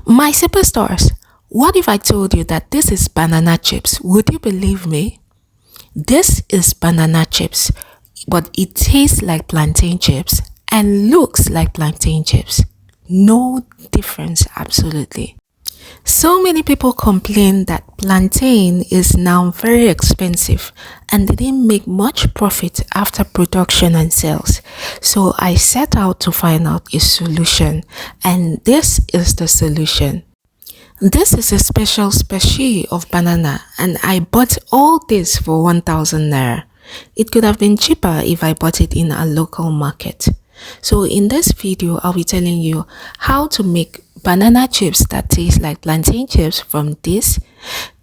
My superstars, what if I told you that this is banana chips? Would you believe me? This is banana chips, but it tastes like plantain chips and looks like plantain chips. No difference, absolutely. So many people complain that plantain is now very expensive and they didn't make much profit after production and sales. So I set out to find out a solution, and this is the solution. This is a special species of banana, and I bought all this for 1000 naira. It could have been cheaper if I bought it in a local market. So in this video, I'll be telling you how to make banana chips that taste like plantain chips from this,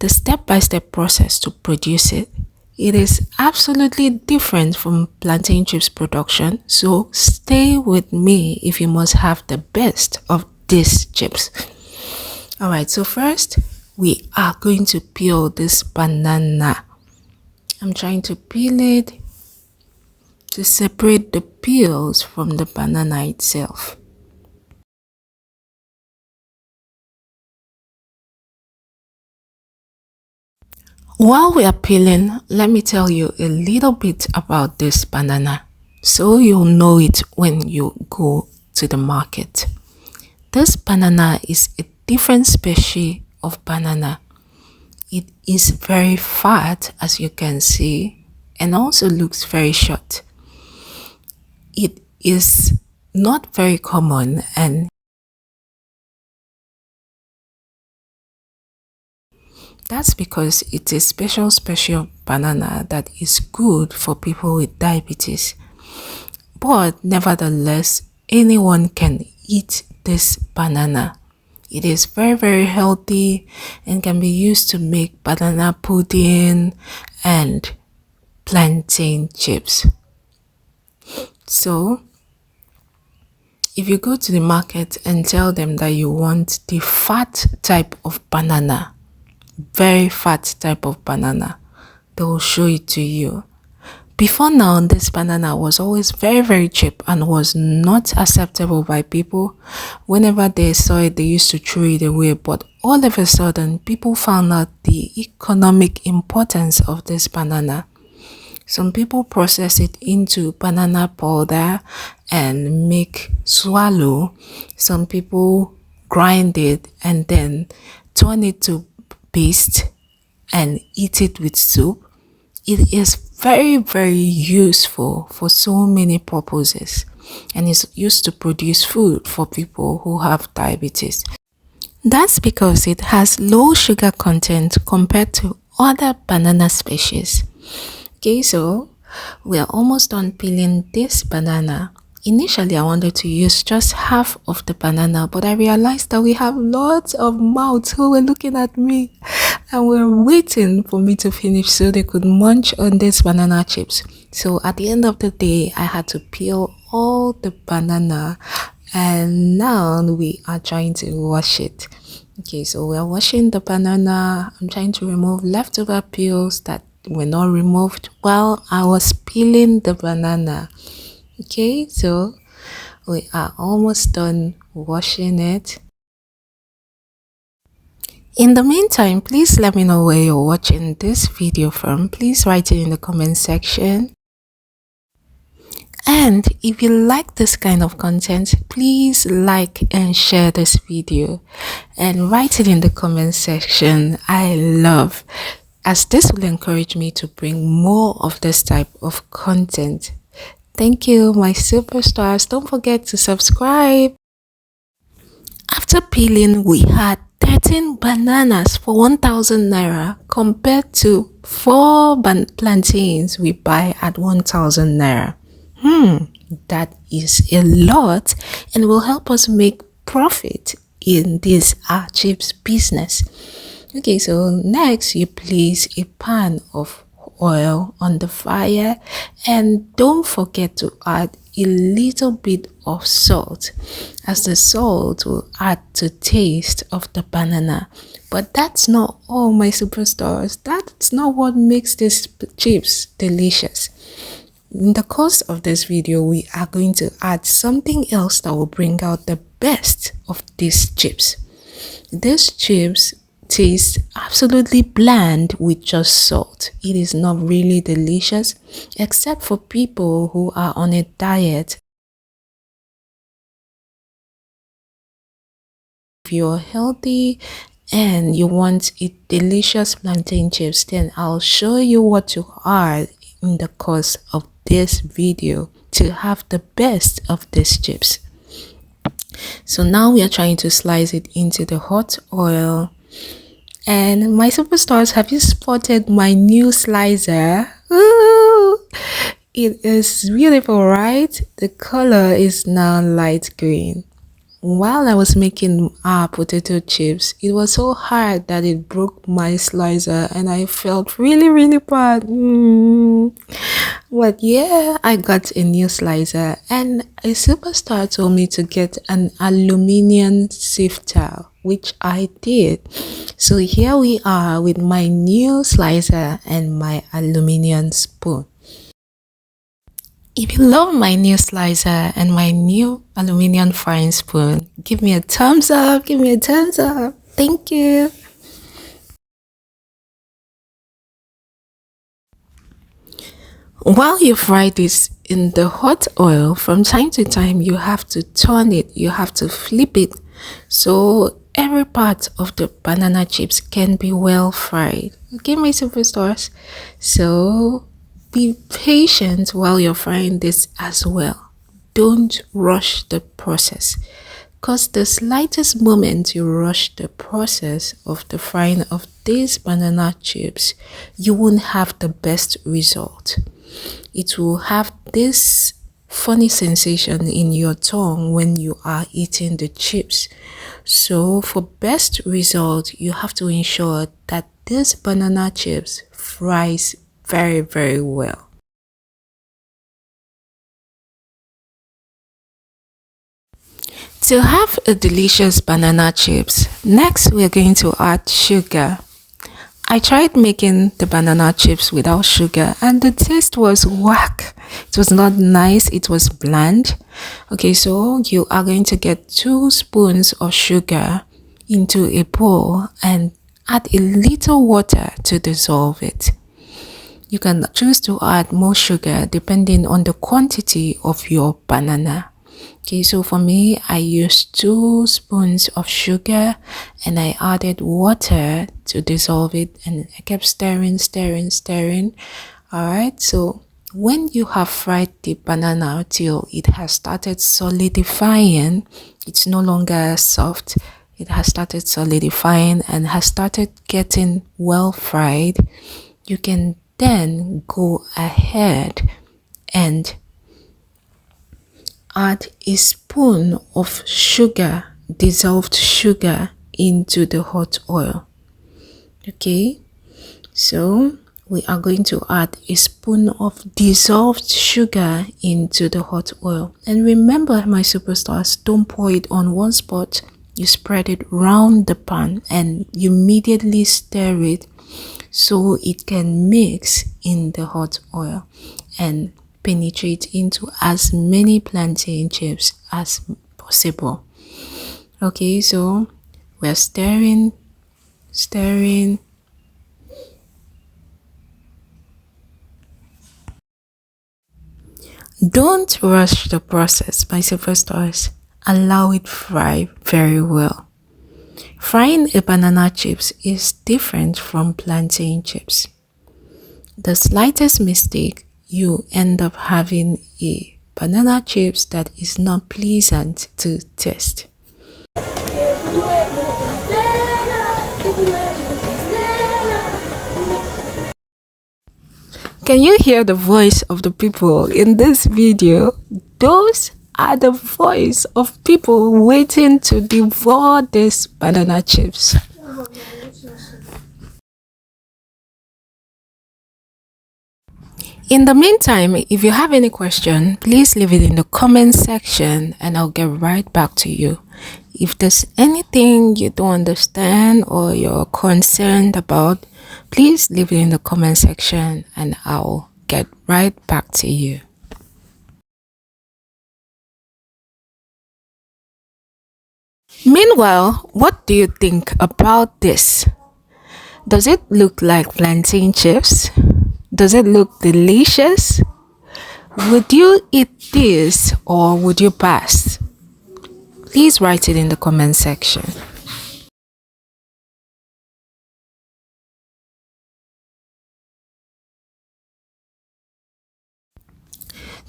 the step-by-step process to produce it. It is absolutely different from plantain chips production, so stay with me if you must have the best of these chips. Alright, so first we are going to peel this banana. I'm trying to peel it to separate the peels from the banana itself. While we are peeling, let me tell you a little bit about this banana so you'll know it when you go to the market. This banana is a different species of banana. It is very fat, as you can see, and also looks very short. It is not very common, and that's because it's a special species of banana that is good for people with diabetes. But nevertheless, anyone can eat this banana. It is very healthy and can be used to make banana pudding and plantain chips. So if you go to the market and tell them that you want the fat type of banana, very fat type of banana, they will show it to you. Before now, this banana was always very cheap and was not acceptable by people. Whenever they saw it, they used to throw it away. But all of a sudden, people found out the economic importance of this banana. Some people process it into banana powder and make swallow. Some people grind it and then turn it to paste and eat it with soup. It is very useful for so many purposes, and is used to produce food for people who have diabetes. That's because it has low sugar content compared to other banana species. Okay, so we are almost done peeling this banana. Initially, I wanted to use just half of the banana, but I realized that we have lots of mouths who were looking at me and were waiting for me to finish so they could munch on these banana chips. So at the end of the day, I had to peel all the banana, and now we are trying to wash it. Okay, so we're washing the banana. I'm trying to remove leftover peels that were not removed while I was peeling the banana. Okay, so we are almost done washing it. In the meantime, please let me know where you're watching this video from. Please write it in the comment section. And if you like this kind of content, please like and share this video and write it in the comment section. I love, as this will encourage me to bring more of this type of content. Thank you, my superstars. Don't forget to subscribe. After peeling, we had 13 bananas for 1000 naira compared to 4 plantains we buy at 1000 naira. That is a lot and will help us make profit in this chips business. Okay, so next you place a pan of oil on the fire, and don't forget to add a little bit of salt, as the salt will add to taste of the banana. But that's not all, my superstars. That's not what makes these chips delicious. In the course of this video, we are going to add something else that will bring out the best of these chips. These chips taste absolutely bland with just salt. It is not really delicious, except for people who are on a diet. If you're healthy and you want a delicious plantain chips, then I'll show you what to add in the course of this video to have the best of these chips. So now we are trying to slice it into the hot oil. And my superstars, have you spotted my new slicer? Ooh, it is beautiful, right? The color is now light green. While I was making our potato chips, it was so hard that it broke my slicer and I felt really bad. But yeah, I got a new slicer and a superstar told me to get an aluminium sifter, which I did. So here we are with my new slicer and my aluminium spoon. If you love my new slicer and my new aluminium frying spoon, give me a thumbs up, give me a thumbs up. Thank you. While you fry this in the hot oil, from time to time you have to turn it, you have to flip it so every part of the banana chips can be well fried. Okay, my superstars? So be patient while you're frying this as well. Don't rush the process, because the slightest moment you rush the process of the frying of these banana chips, you won't have the best result. It will have this funny sensation in your tongue when you are eating the chips. So for best result, you have to ensure that this banana chips fries very well. To have a delicious banana chips, next we're going to add sugar. I tried making the banana chips without sugar and the taste was whack. It was not nice, it was bland. Okay, so you are going to get 2 spoons of sugar into a bowl and add a little water to dissolve it. You can choose to add more sugar depending on the quantity of your banana. Okay, so for me, I used 2 spoons of sugar and I added water to dissolve it and I kept stirring. Alright, so when you have fried the banana till it has started solidifying, it's no longer soft, it has started solidifying and has started getting well fried, you can then go ahead and add a spoon of sugar, dissolved sugar, into the hot oil. Okay, so we are going to add a spoon of dissolved sugar into the hot oil. And remember, my superstars, don't pour it on one spot. You spread it round the pan and you immediately stir it so it can mix in the hot oil and penetrate into as many plantain chips as possible. Okay, so we're stirring. Don't rush the process, my superstars. Allow it fry very well. Frying a banana chips is different from plantain chips. The slightest mistake, you end up having a banana chips that is not pleasant to taste. Can you hear the voice of the people in this video? Those are the voice of people waiting to devour these banana chips. In the meantime, if you have any question, please leave it in the comment section and I'll get right back to you. If there's anything you don't understand or you're concerned about, please leave it in the comment section and I'll get right back to you. Meanwhile, what do you think about this? Does it look like plantain chips? Does it look delicious? Would you eat this or would you pass? Please write it in the comment section.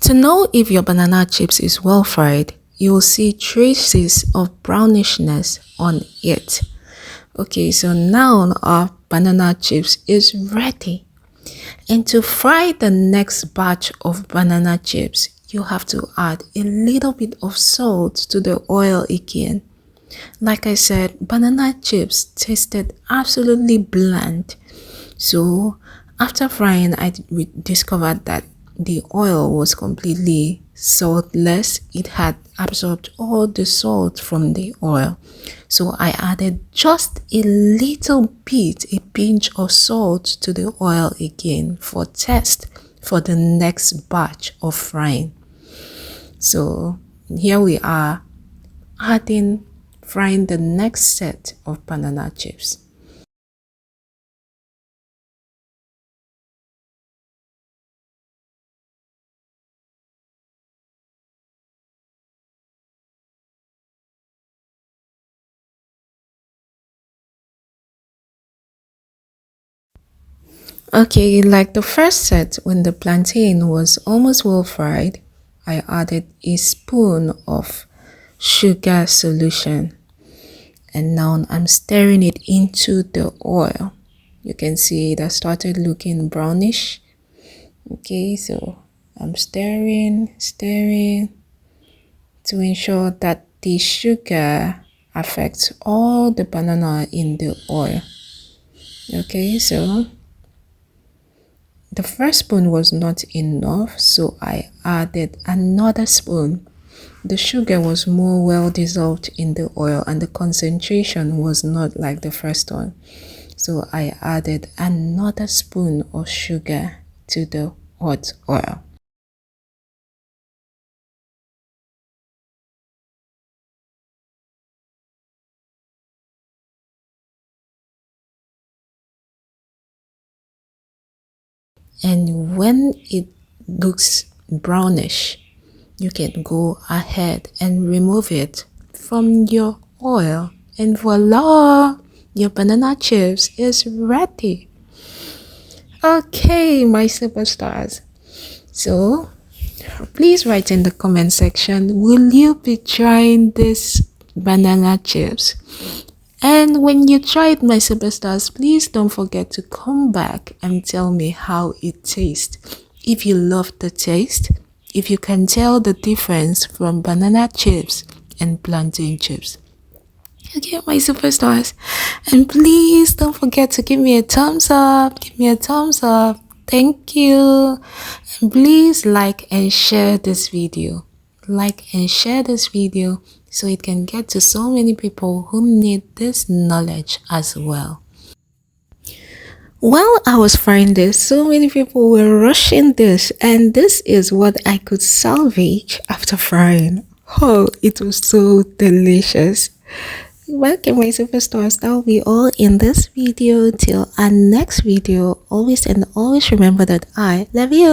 To know if your banana chips is well fried, you will see traces of brownishness on it. Okay, so now our banana chips is ready. And to fry the next batch of banana chips, you have to add a little bit of salt to the oil again. Like I said, banana chips tasted absolutely bland. So after frying, we discovered that the oil was completely saltless. It had absorbed all the salt from the oil. So I added just a little bit, a pinch of salt to the oil again for test for the next batch of frying. So here we are frying the next set of banana chips. Okay, like the first set, when the plantain was almost well fried, I added a spoon of sugar solution, and now I'm stirring it into the oil. You can see it has started looking brownish. Okay, so I'm stirring to ensure that the sugar affects all the banana in the oil. Okay, so the first spoon was not enough, so I added another spoon. The sugar was more well dissolved in the oil and the concentration was not like the first one. So I added another spoon of sugar to the hot oil. And when it looks brownish, you can go ahead and remove it from your oil, and voila, your banana chips is ready. Okay, my superstars, so please write in the comment section, will you be trying this banana chips? And when you try it, my superstars, please don't forget to come back and tell me how it tastes. If you love the taste, if you can tell the difference from banana chips and plantain chips. Okay, my superstars. And please don't forget to give me a thumbs up. Give me a thumbs up. Thank you. And please like and share this video. Like and share this video so it can get to so many people who need this knowledge as well. While I was frying this, so many people were rushing this, and this is what I could salvage after frying. Oh, it was so delicious. Welcome, my superstars. That will be all in this video. Till our next video, always and always remember that I love you.